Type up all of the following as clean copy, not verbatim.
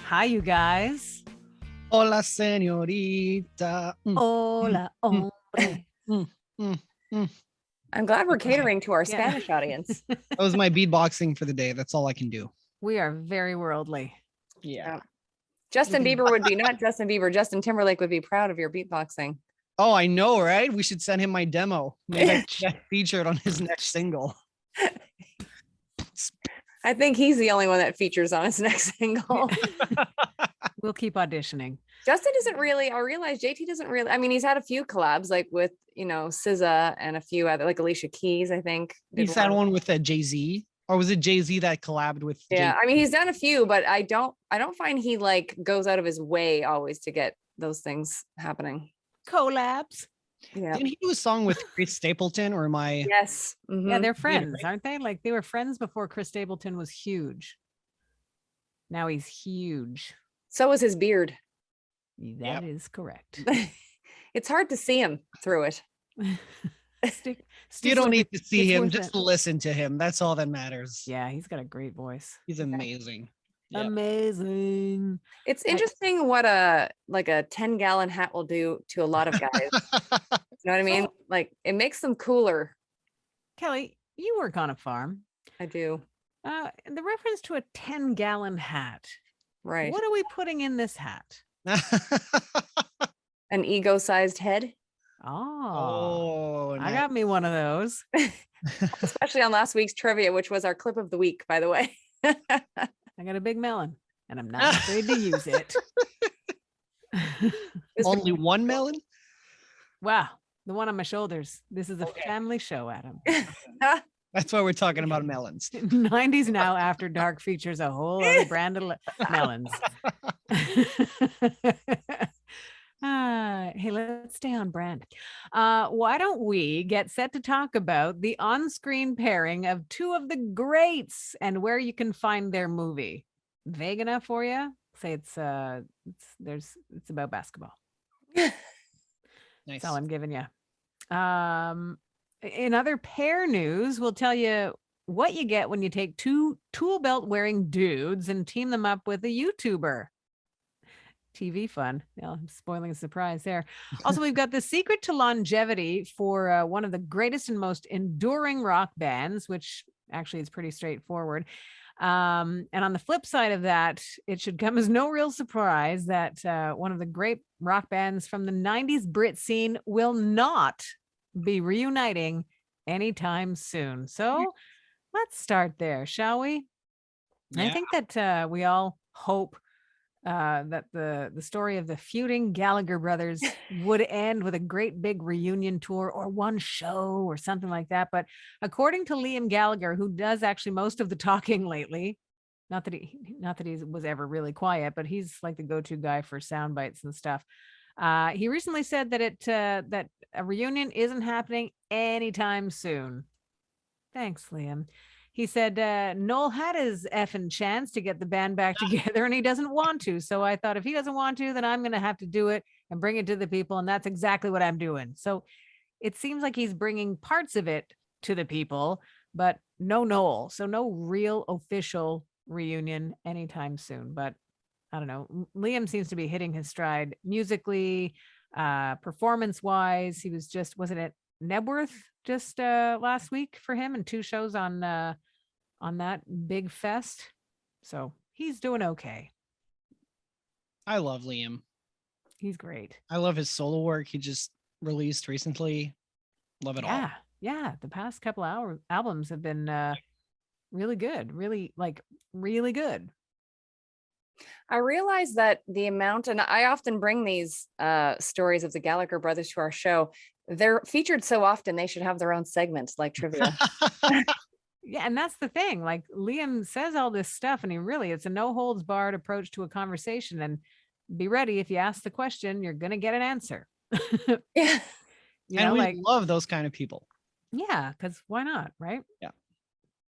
Hi, you guys. Hola, señorita. Hola, hombre. I'm glad we're catering to our Yeah. Spanish audience. That was my beatboxing for the day. That's all I can do. We are very worldly. Yeah. Justin We can- Bieber would be not Justin Bieber. Justin Timberlake would be proud of your beatboxing. Oh, I know, right? We should send him my demo. Maybe I can get featured on his next single. I think he's the only one that features on his next single. We'll keep auditioning. Justin isn't really, I realize JT doesn't really, I mean, he's had a few collabs like with, SZA and a few other, like Alicia Keys, I think. He's had one with Jay-Z. Or was it Jay-Z that collabed with Yeah, Jay-Z? I mean, he's done a few, but I don't find he like goes out of his way always to get those things happening. Collabs. Yeah. Didn't he do a song with Chris Stapleton, or am I? Yes. Yeah, Mhm. they're friends, aren't they? Like they were friends before Chris Stapleton was huge. Now he's huge. So is his beard. That is correct. It's hard to see him through it. You don't need to see it's him, worth just it. listen to him. That's all that matters. Yeah, he's got a great voice. He's amazing. Yep. Amazing. It's interesting what a 10-gallon hat will do to a lot of guys. You know what I mean? Like it makes them cooler. Kelly, you work on a farm. I do. The reference to a 10-gallon hat. Right. What are we putting in this hat? An ego-sized head. Oh, I nice. got me one of those. Especially on last week's trivia, which was our clip of the week, by the way. I got a big melon and I'm not afraid to use it. Only one melon? Wow. The one on my shoulders. This is a family show, Adam. That's why we're talking about melons. 90's Now After Dark features a whole other brand of melons. Hey, let's stay on brand. Why don't we get set to talk about the on-screen pairing of two of the greats and where you can find their movie? Vague enough for you? Say it's about basketball. Nice. That's all I'm giving you. In other pair news, we'll tell you what you get when you take two tool belt wearing dudes and team them up with a YouTuber. TV fun. Yeah, I'm spoiling a surprise there. Also, we've got the secret to longevity for one of the greatest and most enduring rock bands, which actually is pretty straightforward. And on the flip side of that, it should come as no real surprise that one of the great rock bands from the 90s Brit scene will not be reuniting anytime soon. So let's start there, shall we? Yeah. I think that we all hope that the story of the feuding Gallagher brothers would end with a great big reunion tour or one show or something like that. But according to Liam Gallagher, who does actually most of the talking lately, not that he was ever really quiet, but he's like the go-to guy for sound bites and stuff. He recently said that that a reunion isn't happening anytime soon. Thanks, Liam. He said Noel had his effing chance to get the band back together and he doesn't want to. So I thought if he doesn't want to, then I'm going to have to do it and bring it to the people. And that's exactly what I'm doing. So it seems like he's bringing parts of it to the people, but no Noel. So no real official reunion anytime soon. But I don't know. Liam seems to be hitting his stride musically, performance wise. He was wasn't it Nebworth just last week for him and 2 shows on that big fest. So he's doing okay. I love Liam. He's great. I love his solo work he just released recently. Love it all. Yeah. The past couple albums have been really good. Really good. I realize that the amount, and I often bring these stories of the Gallagher brothers to our show. They're featured so often, they should have their own segments like trivia. Yeah, and that's the thing. Like Liam says all this stuff, and it's a no holds barred approach to a conversation. And be ready, if you ask the question, you're gonna get an answer. Yeah, we love those kind of people. Yeah, because why not, right? Yeah.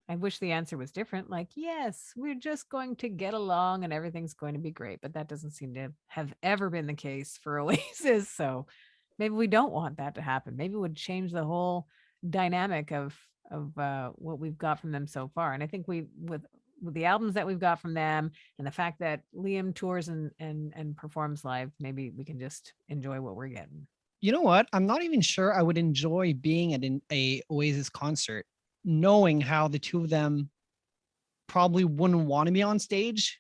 I wish the answer was different. Like, yes, we're just going to get along and everything's going to be great. But that doesn't seem to have ever been the case for Oasis. So maybe we don't want that to happen. Maybe it would change the whole dynamic of what we've got from them so far. And I think with with the albums that we've got from them and the fact that Liam tours and performs live, maybe we can just enjoy what we're getting. You know what? I'm not even sure I would enjoy being at a Oasis concert, knowing how the two of them probably wouldn't want to be on stage.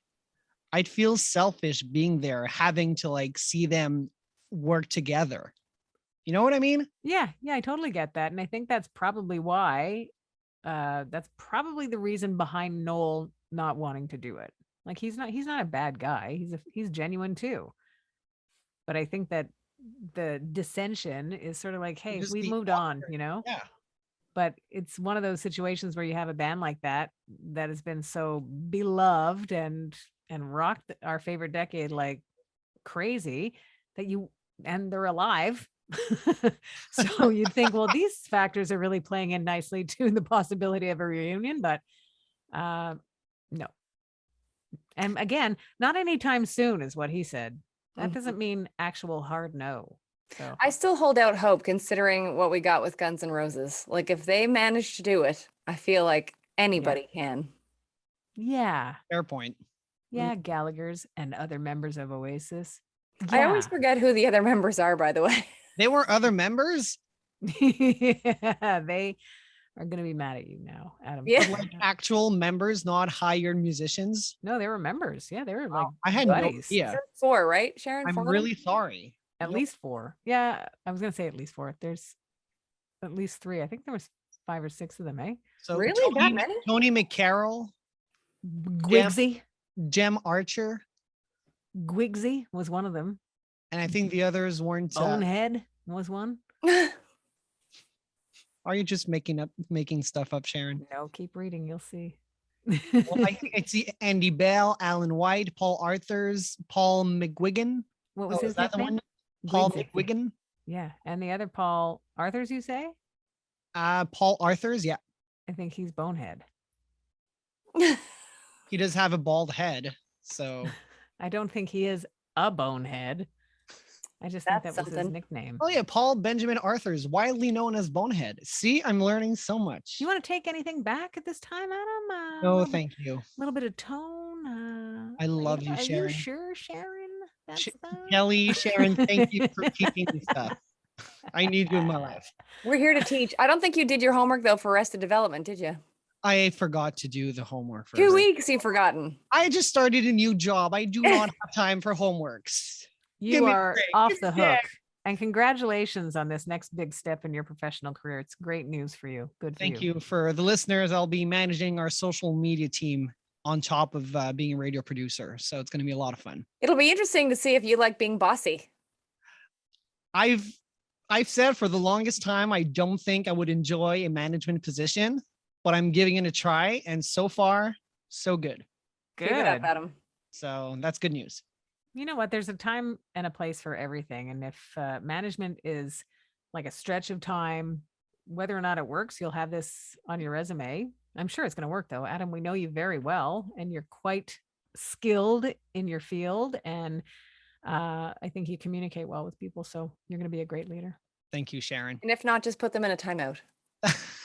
I'd feel selfish being there, having to like see them work together. You know what I mean? Yeah, I totally get that. And I think that's probably why that's probably the reason behind Noel not wanting to do it. Like he's not a bad guy. He's genuine too. But I think that the dissension is sort of like, hey, Just we've the moved on, you know? Yeah. But it's one of those situations where you have a band like that has been so beloved and rocked our favorite decade like crazy that and they're alive. So you'd think, well, these factors are really playing in nicely to the possibility of a reunion, but no. And again, not anytime soon is what he said. That doesn't mean actual hard no. So I still hold out hope considering what we got with Guns N' Roses. Like if they manage to do it, I feel like anybody can. Yeah. Fair point. Yeah, Gallagher's and other members of Oasis. I always forget who the other members are, by the way. They were other members? Yeah, they are going to be mad at you now, Adam. Yeah. Like actual members, not hired musicians? No, they were members. Yeah, they were like I had buddies. no idea. 4, right, Sharon? I'm 4 really sorry. At least 4. Yeah, I was going to say at least 4. There's at least 3. I think there was 5 or 6 of them, eh? So really, that many? Tony McCarroll, Gwigsy. Jem Archer. Gwigsy was one of them. And I think the others weren't. Bonehead was one. Are you just making stuff up, Sharon? No, keep reading. You'll see. Well, I think it's Andy Bell, Alan White, Paul Arthurs, Paul McGuigan. What was his that the nickname? one? Paul Gwigsy. McGuigan. Yeah, and the other Paul Arthurs, you say? Paul Arthurs, yeah. I think he's Bonehead. He does have a bald head, so. I don't think he is a bonehead. I just think That's that was his something. nickname. Oh yeah, Paul Benjamin Arthurs, widely known as Bonehead. See, I'm learning so much. You want to take anything back at this time, Adam? No, thank you. A little bit of tone. I love you, Are Sharon. you sure, Sharon? That's Kelly, Sharon, thank you for teaching me stuff. I need you in my life. We're here to teach. I don't think you did your homework though for Arrested Development, did you? I forgot to do the homework. 2 weeks you've forgotten. I just started a new job. I do not have time for homeworks. You are off the hook. And congratulations on this next big step in your professional career. It's great news for you. Good for you. Thank you. For the listeners, I'll be managing our social media team on top of being a radio producer. So it's going to be a lot of fun. It'll be interesting to see if you like being bossy. I've said for the longest time, I don't think I would enjoy a management position, but I'm giving it a try. And so far, so good. Good. Keep it up, Adam. So that's good news. You know what? There's a time and a place for everything. And if management is like a stretch of time, whether or not it works, you'll have this on your resume. I'm sure it's going to work though. Adam, we know you very well and you're quite skilled in your field. And I think you communicate well with people. So you're going to be a great leader. Thank you, Sharon. And if not, just put them in a timeout.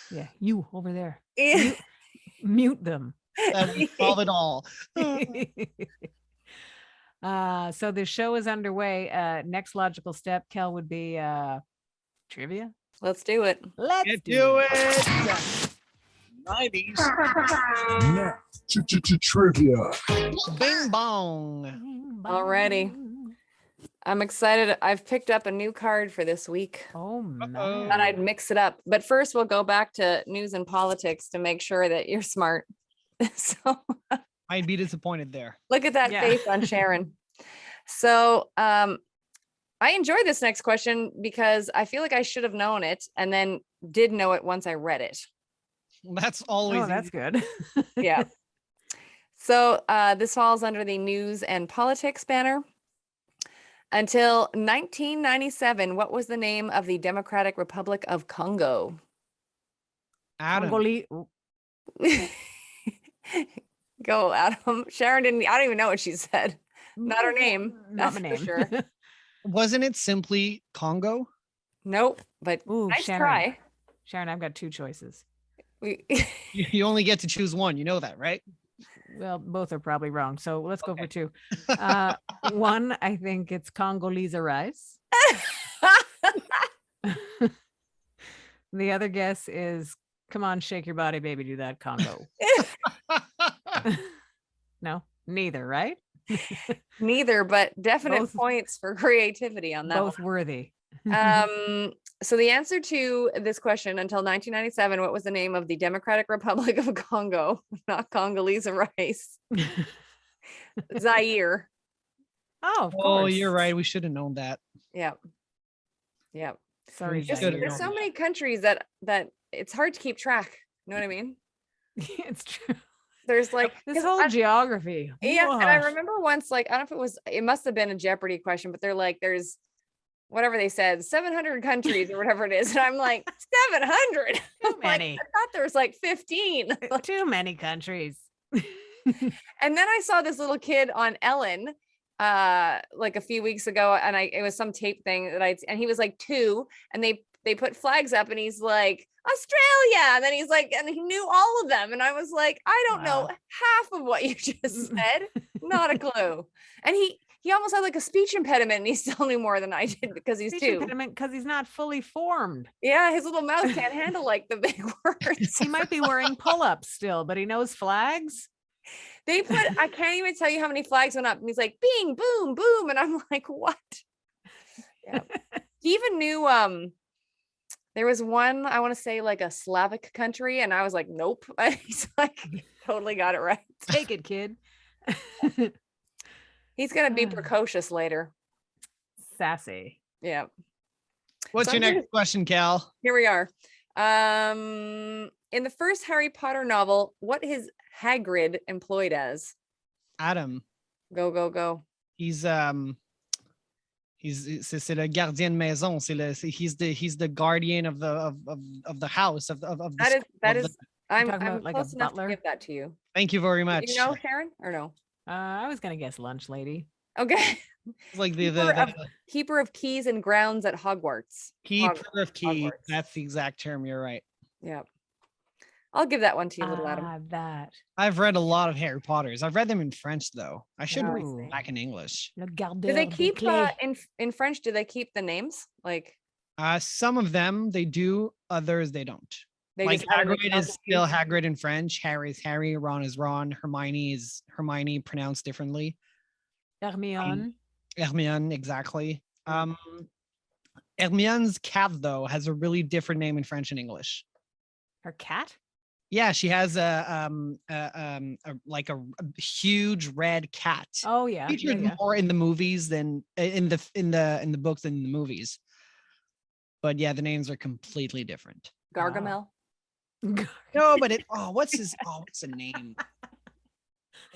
Yeah. You over there. Yeah. Mute them. That would solve it all. So the show is underway. Next logical step, Kel, would be trivia. Let's do it. Let's do it. 90s. Now, trivia. Bing bong. Alrighty. I'm excited. I've picked up a new card for this week. Oh Uh-oh. man. Thought I'd mix it up. But first we'll go back to news and politics to make sure that you're smart. So I'd be disappointed there. look at that Yeah. face on Sharon. So I enjoy this next question because I feel like I should have known it and then did know it once I read it. That's always Oh, that's good. Yeah. So this falls under the news and politics banner. Until 1997, what was the name of the Democratic Republic of Congo? Adam. Go, Adam. Sharon didn't, I don't even know what she said. Not her name. Not my that's name. for sure. Wasn't it simply Congo? Nope, but Ooh, nice Sharon. try. Sharon, I've got 2 choices. We- You only get to choose one. You know that, right? Well, both are probably wrong. So let's go for Okay. two. One, I think it's Congolese rice. The other guess is, come on, shake your body, baby, do that, Congo. No, neither, right? Neither, but definite Both- points for creativity on that Both worthy. one. So the answer to this question, until 1997, what was the name of the Democratic Republic of Congo? Not Congolese rice. Zaire. Oh, of Oh, course. you're right. We should have known that. Yep. Yep. Sorry, Just There's, should've Zaire. there's known so that. many countries that it's hard to keep track. You know what I mean? It's true. There's like This 'cause whole geography. yeah, and I Whoa. remember once, like, I don't know if it must have been a Jeopardy question, but they're like, there's whatever they said, 700 countries or whatever it is. And I'm like, 700? Too Like, many. I thought there was like 15. Too many countries. And then I saw this little kid on Ellen like a few weeks ago, and it was some tape thing that and he was like 2, and they put flags up, and he's like, Australia, and then he's like, and he knew all of them, and I was like, I don't know Wow. half of what you just said, not a clue. And he almost had like a speech impediment, and he still knew more than I did because he's Speech 2. impediment because he's not fully formed. Yeah, his little mouth can't handle like the big words. He might be wearing pull-ups still, but he knows flags. They put, I can't even tell you how many flags went up. And he's like, bing, boom, boom. And I'm like, what? Yeah. He even knew, there was one, I want to say like a Slavic country. And I was like, nope. He's like, totally got it right. Take it, kid. He's going to be Ah. precocious later. Sassy. Yeah. What's So your I'm gonna- next question, Cal? Here we are. In the first Harry Potter novel, what is Hagrid employed as? Adam. Go, go, go. He's c'est le gardien de maison. He's the guardian of the house of the That is, of the- I'm talking about like a close enough to butler? give that to you. Thank you very much. You know, Sharon, or no? I was gonna guess lunch lady. Okay. It's like the Keeper of keys and grounds at Hogwarts. keeper of key. Hogwarts. That's the exact term. You're right. Yeah. I'll give that one to you, little Adam. That. I've read a lot of Harry Potters. I've read them in French though. I should read Ooh. them back in English. Le Do gardeur they des keep clés. in French? Do they keep the names? Like Some of them they do, others they don't. they Like just add an Hagrid L is to still you? Hagrid in French. Harry is Harry. Ron is Ron. Hermione is Hermione pronounced differently. Hermione. Hermione, exactly. Hermione's cat though has a really different name in French and English. Her cat. Yeah, she has a huge red cat. Oh yeah. Featured yeah. more in the movies than in the books than in the movies. But yeah, the names are completely different. Gargamel. No, but what's the name?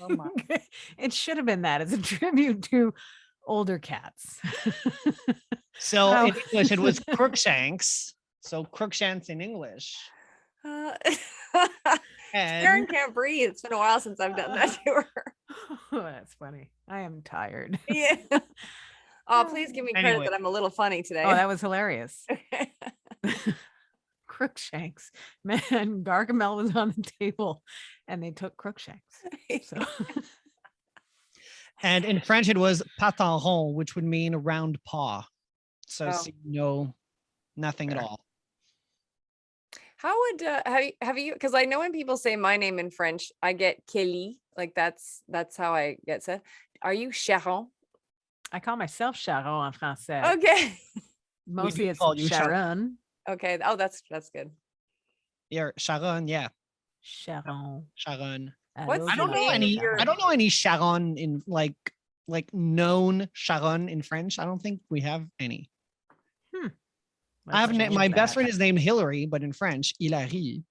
Oh my. It should have been that as a tribute to older cats. So Wow. in English it was Crookshanks. So Crookshanks in English. Sharon And can't breathe. It's been a while since I've done that to her. Oh, that's funny. I am tired. Yeah. Oh, please give me credit Anyway. that I'm a little funny today. Oh, that was hilarious. Crookshanks. Man, Gargamel was on the table and they took Crookshanks. So and in French it was patin rond, which would mean a round paw. So Oh. see, no, nothing at Fair. all. How would have you because I know when people say my name in French, I get Kelly. Like that's how I get said. Are you Sharon? I call myself Sharon en français. Okay. Mostly it's call you Sharon. Sharon. Okay. Oh, that's good. Yeah, Sharon, yeah. Sharon. Sharon. What's I don't the know name of any your- I don't know any Sharon in like known Sharon in French. I don't think we have any. I have my best friend is named Hillary, but in French, Hilary.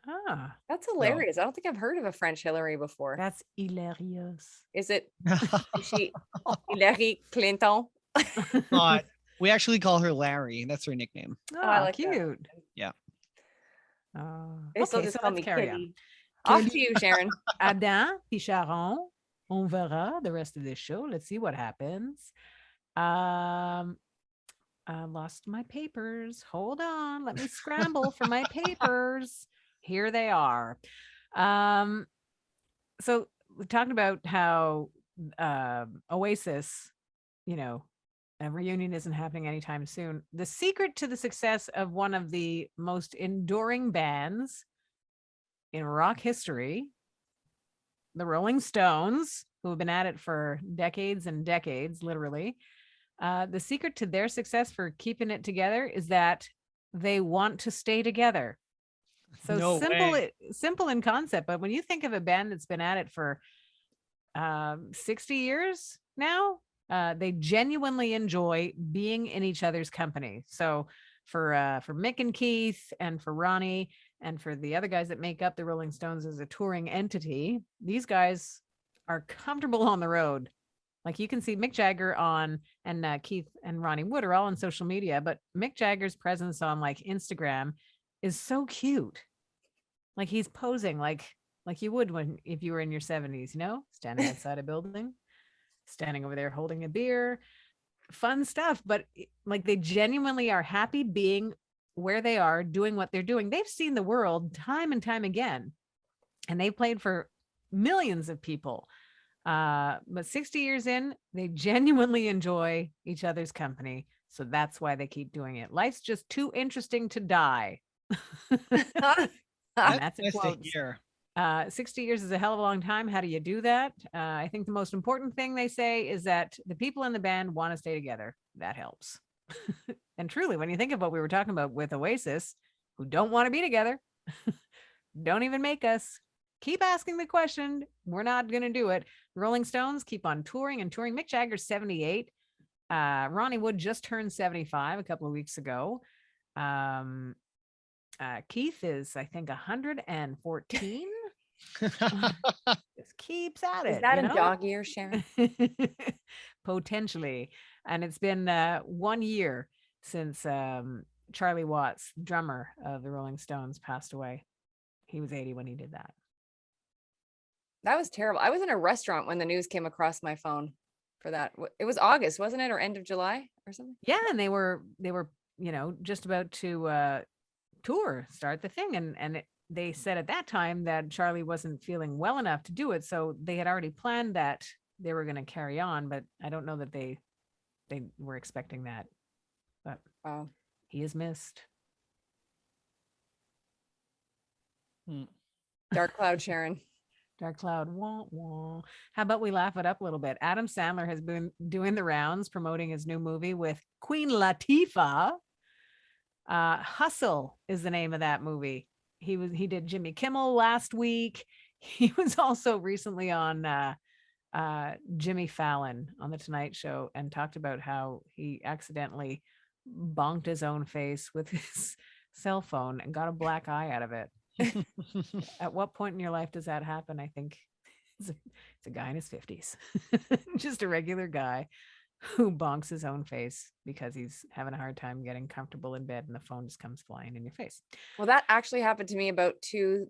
Ah, That's hilarious. I don't think I've heard of a French Hillary before. that's hilarious. Is she Hillary Clinton? Not. We actually call her Larry. That's her nickname. Oh, I like that. cute. Yeah. They still Okay, just so call let's me carry on. Kitty. Off to you, Sharon. Adam puis Sharon. On verra the rest of this show. Let's see what happens. I lost my papers. Hold on. Let me scramble for my papers. Here they are. So we talked about how Oasis, you know, a reunion isn't happening anytime soon. The secret to the success of one of the most enduring bands in rock history, the Rolling Stones, who have been at it for decades and decades, literally. The secret to their success for keeping it together is that they want to stay together. So No way. simple in concept, but when you think of a band that's been at it for 60 years now, they genuinely enjoy being in each other's company. So for Mick and Keith and for Ronnie and for the other guys that make up the Rolling Stones as a touring entity, these guys are comfortable on the road. Like you can see Mick Jagger on and Keith and Ronnie Wood are all on social media, but Mick Jagger's presence on like Instagram is so cute. Like he's posing like you would when if you were in your 70s, standing outside a building, standing over there holding a beer, fun stuff. But like they genuinely are happy being where they are, doing what they're doing. They've seen the world time and time again, and they've played for millions of people. But 60 years in, they genuinely enjoy each other's company. So that's why they keep doing it. Life's just too interesting to die. And that's a Nice to quote. hear. 60 years is a hell of a long time. How do you do that? I think the most important thing they say is that the people in the band want to stay together. That helps. And truly, when you think of what we were talking about with Oasis, who don't want to be together, don't even make us. Keep asking the question. We're not going to do it. Rolling Stones keep on touring and touring. Mick Jagger's 78. Ronnie Wood just turned 75 a couple of weeks ago. Keith is, I think, 114. Just keeps at it. Is that a dog ear, Sharon? Potentially. And it's been 1 year since Charlie Watts, drummer of the Rolling Stones, passed away. He was 80 when he did that. That was terrible. I was in a restaurant when the news came across my phone for that. It was August, wasn't it? Or end of July or something? Yeah, and they were, just about to start the thing. And they said at that time that Charlie wasn't feeling well enough to do it. So they had already planned that they were going to carry on, but I don't know that they were expecting that. But Wow. he is missed. Dark cloud, Sharon. Dark cloud. Wah, wah. How about we laugh it up a little bit? Adam Sandler has been doing the rounds promoting his new movie with Queen Latifah. Hustle is the name of that movie. He did Jimmy Kimmel last week. He was also recently on Jimmy Fallon on the Tonight Show and talked about how he accidentally bonked his own face with his cell phone and got a black eye out of it. At what point in your life does that happen? I think it's a guy in his 50s, just a regular guy who bonks his own face because he's having a hard time getting comfortable in bed and the phone just comes flying in your face. Well, that actually happened to me about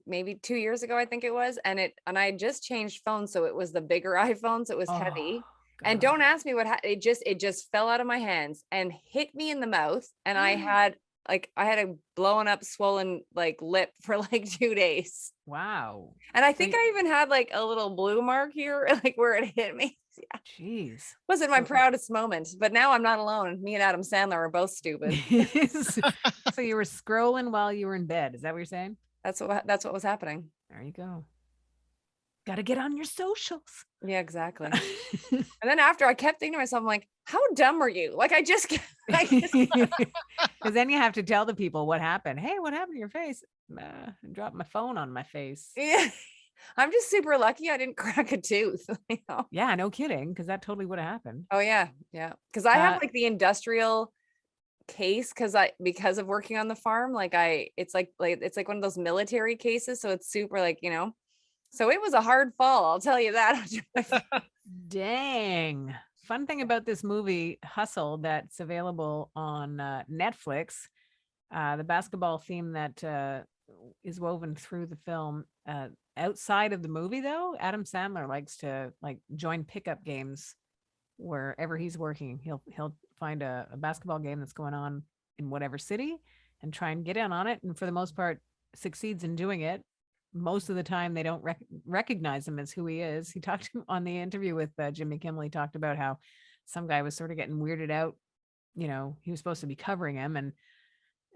maybe 2 years ago, I think it was. And I just changed phones. So it was the bigger iPhone. So it was heavy. And God. don't ask me what it just fell out of my hands and hit me in the mouth. And I had a blown up, swollen lip for 2 days. Wow. And I think I even had a little blue mark here, where it hit me. Yeah. Jeez. Wasn't my proudest moment, but now I'm not alone. Me and Adam Sandler are both stupid. So you were scrolling while you were in bed. Is that what you're saying? That's what was happening. There you go. Got to get on your socials. Yeah, exactly. And then after I kept thinking to myself, I'm like, how dumb are you? Because then you have to tell the people what happened. Hey, what happened to your face? I dropped my phone on my face. Yeah. I'm just super lucky I didn't crack a tooth. Yeah, no kidding, because that totally would have happened. Oh yeah. Because I have the industrial case because of working on the farm. It's like one of those military cases. So it's super so it was a hard fall. I'll tell you that. Dang. Fun thing about this movie, Hustle, that's available on Netflix, the basketball theme that is woven through the film. Outside of the movie, though, Adam Sandler likes to join pickup games wherever he's working. He'll find a basketball game that's going on in whatever city and try and get in on it. And for the most part, succeeds in doing it. most of the time they don't recognize him as who he is. He talked on the interview with Jimmy Kimmel. He talked about how some guy was sort of getting weirded out. You know, he was supposed to be covering him, and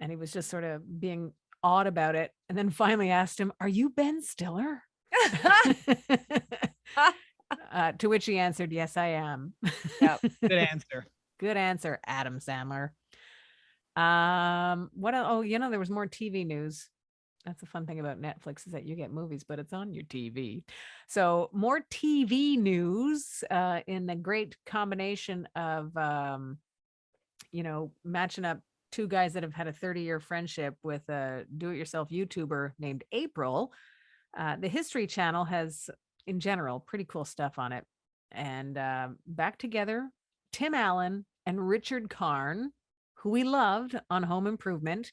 he was just sort of being odd about it. And then finally asked him, "Are you Ben Stiller?" To which he answered, "Yes, I am." Yep. Good answer. Good answer, Adam Sandler. What? Oh, there was more TV news. That's the fun thing about Netflix is that you get movies, but it's on your TV. So more TV news in the great combination of, matching up two guys that have had a 30-year friendship with a do-it-yourself YouTuber named April. The History Channel has, in general, pretty cool stuff on it. And back together, Tim Allen and Richard Karn, who we loved on Home Improvement,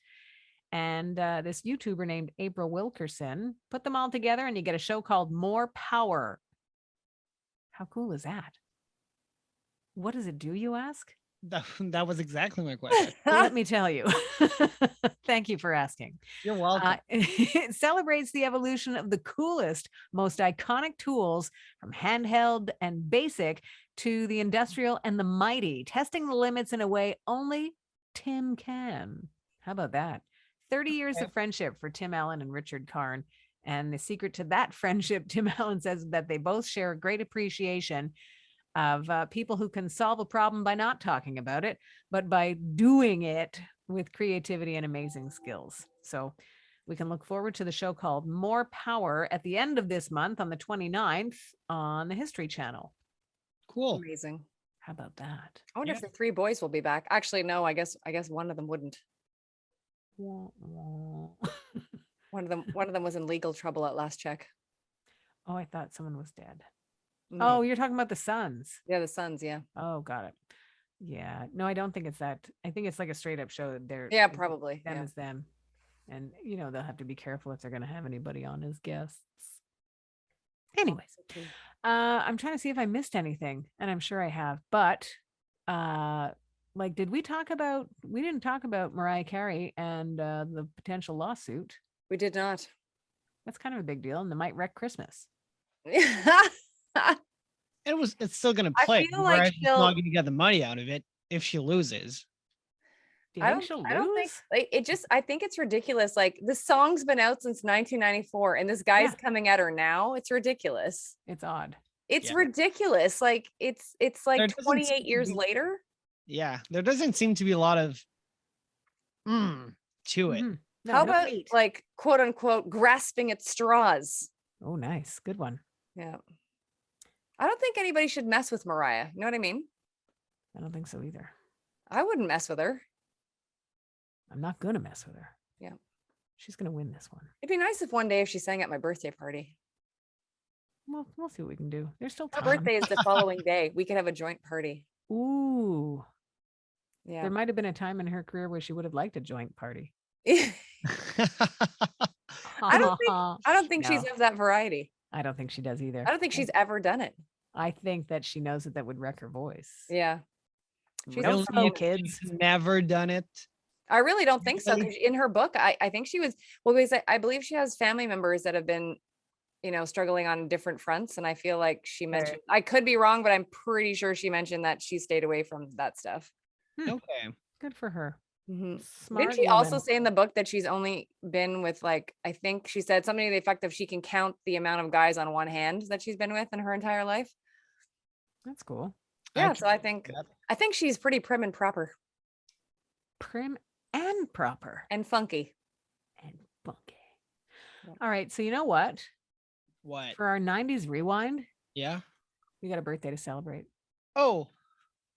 and this YouTuber named April Wilkerson, put them all together and you get a show called More Power. How cool is that? What does it do, you ask? That was exactly my question. Let me tell you. Thank you for asking. You're welcome. It celebrates the evolution of the coolest, most iconic tools from handheld and basic to the industrial and the mighty, testing the limits in a way only Tim can. How about that? 30 years of friendship for Tim Allen and Richard Karn. And the secret to that friendship, Tim Allen says that they both share a great appreciation of people who can solve a problem by not talking about it, but by doing it with creativity and amazing skills. So we can look forward to the show called More Power at the end of this month on the 29th on the History Channel. Cool. Amazing. How about that? I wonder if the three boys will be back. Actually, no, I guess one of them wouldn't. Oh, One of them was in legal trouble at last check. I thought someone was dead. No. Oh, you're talking about the Sons. Yeah, the Sons, yeah. Oh, got it. Yeah. No, I don't think it's that. I think it's like a straight up show. Yeah, probably. Them Yeah. is them. And, they'll have to be careful if they're going to have anybody on as guests. Anyways, I'm trying to see if I missed anything, and I'm sure I have. But, we didn't talk about Mariah Carey and the potential lawsuit. We did not. That's kind of a big deal, and they might wreck Christmas. It's still gonna I play. feel like Mariah's just not gonna get the money out of it if she loses. Do you think she'll lose? I don't think I think it's ridiculous. Like, the song's been out since 1994 and this guy's coming at her now. It's ridiculous. It's odd. It's ridiculous. Like, it's like There doesn't 28 seem to years be- later. Yeah, there doesn't seem to be a lot of to it. Mhm. No, How no about hate. like, quote unquote, grasping at straws? Oh, nice. Good one. Yeah. I don't think anybody should mess with Mariah. You know what I mean? I don't think so either. I wouldn't mess with her. I'm not going to mess with her. Yeah. She's going to win this one. It'd be nice if one day if she sang at my birthday party. Well, we'll see what we can do. There's still Her time. birthday is the following day. We could have a joint party. Ooh. Yeah. There might have been a time in her career where she would have liked a joint party. I don't think she's No. of that variety. I don't think she does either. I don't think she's ever done it. I think that she knows that would wreck her voice. Yeah. She's Don't also- know, kids. She's never done it. I really don't think so. Really? 'Cause in her book, I think she was, well, because I believe she has family members that have been, struggling on different fronts. And I feel like she mentioned, I could be wrong, but I'm pretty sure she mentioned that she stayed away from that stuff. Okay. Good for her. Mhm. Smart Didn't she also woman. say in the book that she's only been with, like, I think she said something to the effect of she can count the amount of guys on one hand that she's been with in her entire life? That's cool. Yeah, so I think that- she's pretty prim and proper Prim and proper and funky. and funky. Yeah. All right. So you know what? What? For our 90s rewind, Yeah. we got a birthday to celebrate. Oh,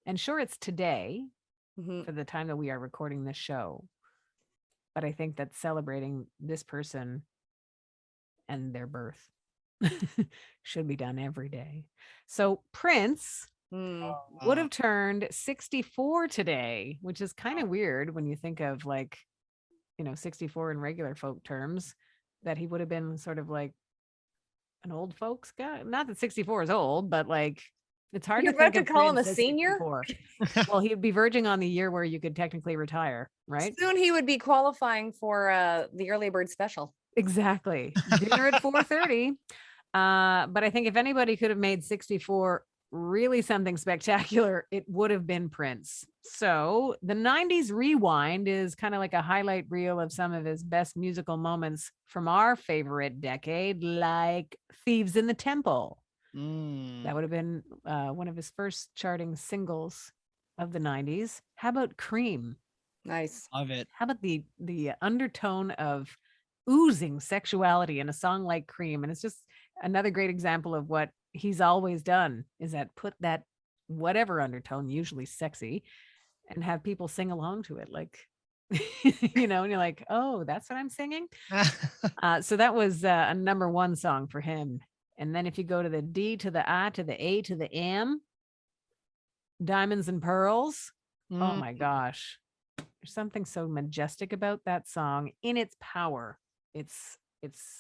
And sure, it's today Mhm. for the time that we are recording this show. But I think that celebrating this person and their birth should be done every day. So Prince Mm. would have turned 64 today, which is kind of weird when you think of 64 in regular folk terms, that he would have been sort of like an old folks guy. Not that 64 is old, but it's hard You're to about think to of call him Prince a as senior? 64. Well, he'd be verging on the year where you could technically retire, right? Soon he would be qualifying for the early bird special. Exactly. Dinner at 4:30. But I think if anybody could have made 64 really something spectacular, it would have been Prince. So the 90s Rewind is kind of like a highlight reel of some of his best musical moments from our favorite decade, like Thieves in the Temple. That would have been one of his first charting singles of the 90s. How about Cream? Nice. Love it. How about the undertone of oozing sexuality in a song like Cream? And it's just another great example of what he's always done, is that put that whatever undertone, usually sexy, and have people sing along to it, like and you're like, oh, that's what I'm singing. So that was a number one song for him. And then if you go to the D to the I to the A to the M, Diamonds and Pearls. Oh my gosh. There's something so majestic about that song in its power. It's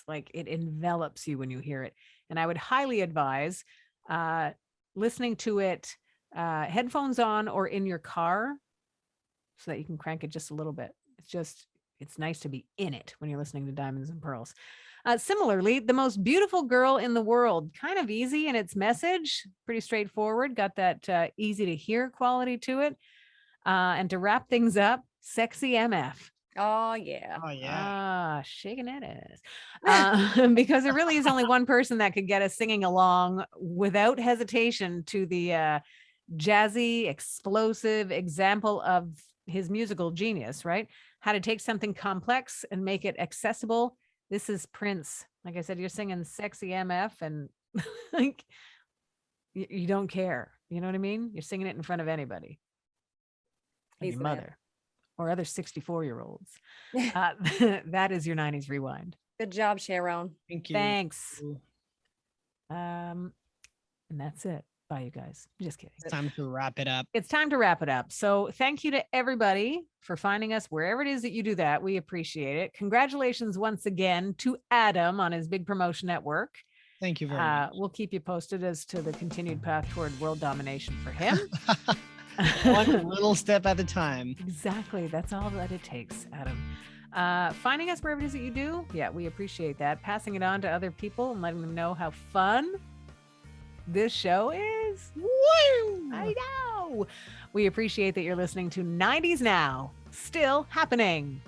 like it envelops you when you hear it. And I would highly advise listening to it headphones on or in your car so that you can crank it just a little bit. It's nice to be in it when you're listening to Diamonds and Pearls. Similarly, The Most Beautiful Girl in the World, kind of easy in its message, pretty straightforward, got that easy to hear quality to it. And to wrap things up, Sexy MF. Oh, yeah. Oh yeah. Shaking that ass. Because there really is only one person that could get us singing along without hesitation to the jazzy, explosive example of his musical genius, right? How to take something complex and make it accessible. This is Prince. Like I said, you're singing Sexy MF and like you don't care. You know what I mean? You're singing it in front of anybody. And He's your the man. mother or other 64-year-olds. That is your 90s Rewind. Good job, Sharon. Thank you. Thanks. And that's it. Bye, you guys. Just kidding. It's time to wrap it up. It's time to wrap it up. So thank you to everybody for finding us wherever it is that you do that. We appreciate it. Congratulations once again to Adam on his big promotion at work. Thank you very much. We'll keep you posted as to the continued path toward world domination for him. One little step at a time. Exactly. That's all that it takes, Adam. Finding us wherever it is that you do. Yeah, we appreciate that. Passing it on to other people and letting them know how fun this show is. Woo! I know. We appreciate that you're listening to 90s Now, still happening.